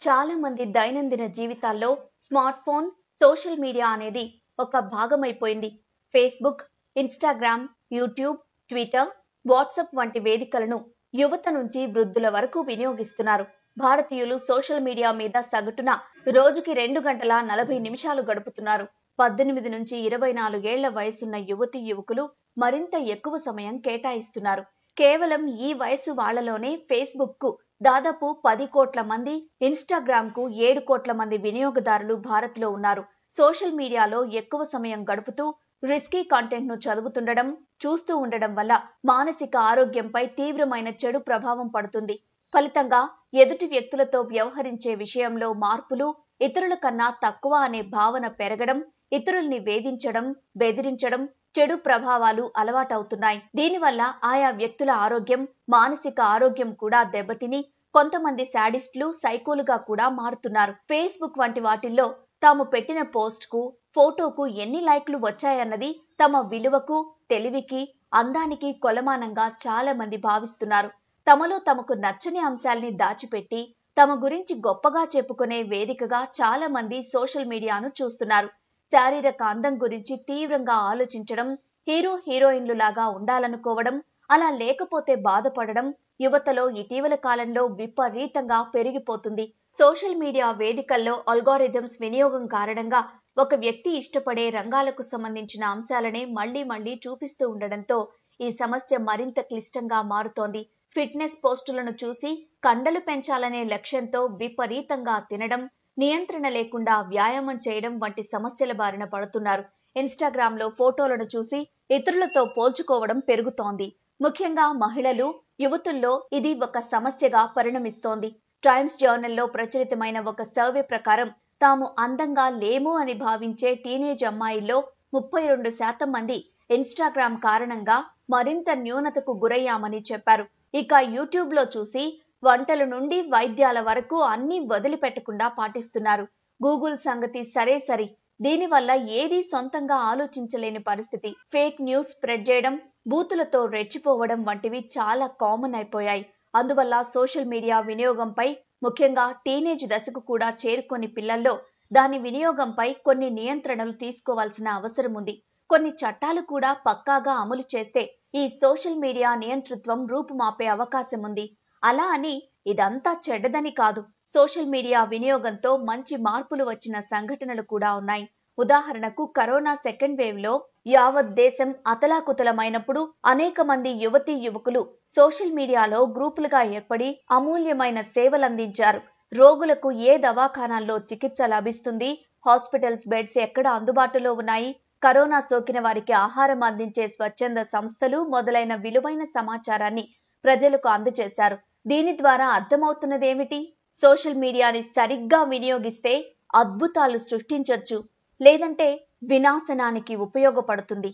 చాలా మంది దైనందిన జీవితాల్లో స్మార్ట్ ఫోన్, సోషల్ మీడియా అనేది ఒక భాగమైపోయింది. Facebook, Instagram, YouTube, Twitter, WhatsApp వంటి వేదికలను యువత నుంచి వృద్ధుల వరకు వినియోగిస్తున్నారు. భారతీయులు సోషల్ మీడియా మీద సగటున రోజుకి 2 గంటల 40 నిమిషాలు గడుపుతున్నారు. 18 నుంచి 24 ఏళ్ల వయసున్న యువతీ యువకులు మరింత ఎక్కువ సమయం కేటాయిస్తున్నారు. కేవలం ఈ వయసు వాళ్లలోనే ఫేస్బుక్ కు దాదాపు 10 కోట్ల మంది, ఇన్‌స్టాగ్రామ్ కు 7 కోట్ల మంది వినియోగదారులు భారత్ లో ఉన్నారు. సోషల్ మీడియాలో ఎక్కువ సమయం గడుపుతూ రిస్కీ కంటెంట్ ను చదువుతుండడం, చూస్తూ ఉండడం వల్ల మానసిక ఆరోగ్యంపై తీవ్రమైన చెడు ప్రభావం పడుతుంది. ఫలితంగా ఎదుటి వ్యక్తులతో వ్యవహరించే విషయంలో మార్పులు, ఇతరుల కన్నా తక్కువ అనే భావన పెరగడం, ఇతరుల్ని వేధించడం, బెదిరించడం, చెడు ప్రభావాలు అలవాటవుతున్నాయి. దీనివల్ల ఆయా వ్యక్తుల ఆరోగ్యం, మానసిక ఆరోగ్యం కూడా దెబ్బతిని కొంతమంది శాడిస్టులు, సైకోలుగా కూడా మారుతున్నారు. ఫేస్బుక్ వంటి వాటిల్లో తాము పెట్టిన పోస్ట్ కు, ఫోటోకు ఎన్ని లైక్లు వచ్చాయన్నది తమ విలువకు, తెలివికి, అందానికి కొలమానంగా చాలా మంది భావిస్తున్నారు. తమలో తమకు నచ్చని అంశాల్ని దాచిపెట్టి తమ గురించి గొప్పగా చెప్పుకునే వేదికగా చాలా మంది సోషల్ మీడియాను చూస్తున్నారు. శారీరక అందం గురించి తీవ్రంగా ఆలోచించడం, హీరోయిన్లు లాగా ఉండాలనుకోవడం, అలా లేకపోతే బాధపడడం యువతలో ఇటీవల కాలంలో విపరీతంగా పెరిగిపోతుంది. సోషల్ మీడియా వేదికల్లో అల్గోరిథమ్స్ వినియోగం కారణంగా ఒక వ్యక్తి ఇష్టపడే రంగాలకు సంబంధించిన అంశాలనే మళ్లీ చూపిస్తూ ఉండడంతో ఈ సమస్య మరింత క్లిష్టంగా మారుతోంది. ఫిట్నెస్ పోస్టులను చూసి కండలు పెంచాలనే లక్ష్యంతో విపరీతంగా తినడం, నియంత్రణ లేకుండా వ్యాయామం చేయడం వంటి సమస్యల బారిన పడుతున్నారు. ఇన్‌స్టాగ్రామ్ లో ఫోటోలను చూసి ఇతరులతో పోల్చుకోవడం పెరుగుతోంది. ముఖ్యంగా మహిళలు, యువతుల్లో ఇది ఒక సమస్యగా పరిణమిస్తోంది. టైమ్స్ జర్నల్లో ప్రచురితమైన ఒక సర్వే ప్రకారం తాము అందంగా లేము అని భావించే టీనేజ్ అమ్మాయిల్లో 32% మంది ఇన్‌స్టాగ్రామ్ కారణంగా మరింత న్యూనతకు గురయ్యామని చెప్పారు. ఇక యూట్యూబ్ లో చూసి వంటల నుండి వైద్యాల వరకు అన్ని వదిలిపెట్టకుండా పాటిస్తున్నారు. గూగుల్ సంగతి సరే, దీనివల్ల ఏదీ సొంతంగా ఆలోచించలేని పరిస్థితి. ఫేక్ న్యూస్ స్ప్రెడ్ చేయడం, బూతులతో రెచ్చిపోవడం వంటివి చాలా కామన్ అయిపోయాయి. అందువల్ల సోషల్ మీడియా వినియోగంపై, ముఖ్యంగా టీనేజ్ దశకు కూడా చేరుకొని పిల్లల్లో దాని వినియోగంపై కొన్ని నియంత్రణలు తీసుకోవాల్సిన అవసరం ఉంది. కొన్ని చట్టాలు కూడా పక్కాగా అమలు చేస్తే ఈ సోషల్ మీడియా నియంతృత్వం రూపుమాపే అవకాశం ఉంది. అలా అని ఇదంతా చెడ్డదని కాదు. సోషల్ మీడియా వినియోగంతో మంచి మార్పులు వచ్చిన సంఘటనలు కూడా ఉన్నాయి. ఉదాహరణకు కరోనా సెకండ్ వేవ్ లో యావత్ దేశం అతలాకుతలమైనప్పుడు అనేక మంది యువతీ యువకులు సోషల్ మీడియాలో గ్రూపులుగా ఏర్పడి అమూల్యమైన సేవలందించారు. రోగులకు ఏ దవాఖానాల్లో చికిత్స లభిస్తుంది, హాస్పిటల్స్ బెడ్స్ ఎక్కడ అందుబాటులో ఉన్నాయి, కరోనా సోకిన వారికి ఆహారం అందించే స్వచ్ఛంద సంస్థలు మొదలైన విలువైన సమాచారాన్ని ప్రజలకు అందజేశారు. దీని ద్వారా అర్థమవుతున్నదేమిటి? సోషల్ మీడియాని సరిగ్గా వినియోగిస్తే అద్భుతాలు సృష్టించొచ్చు, లేదంటే వినాశనానికి ఉపయోగపడుతుంది.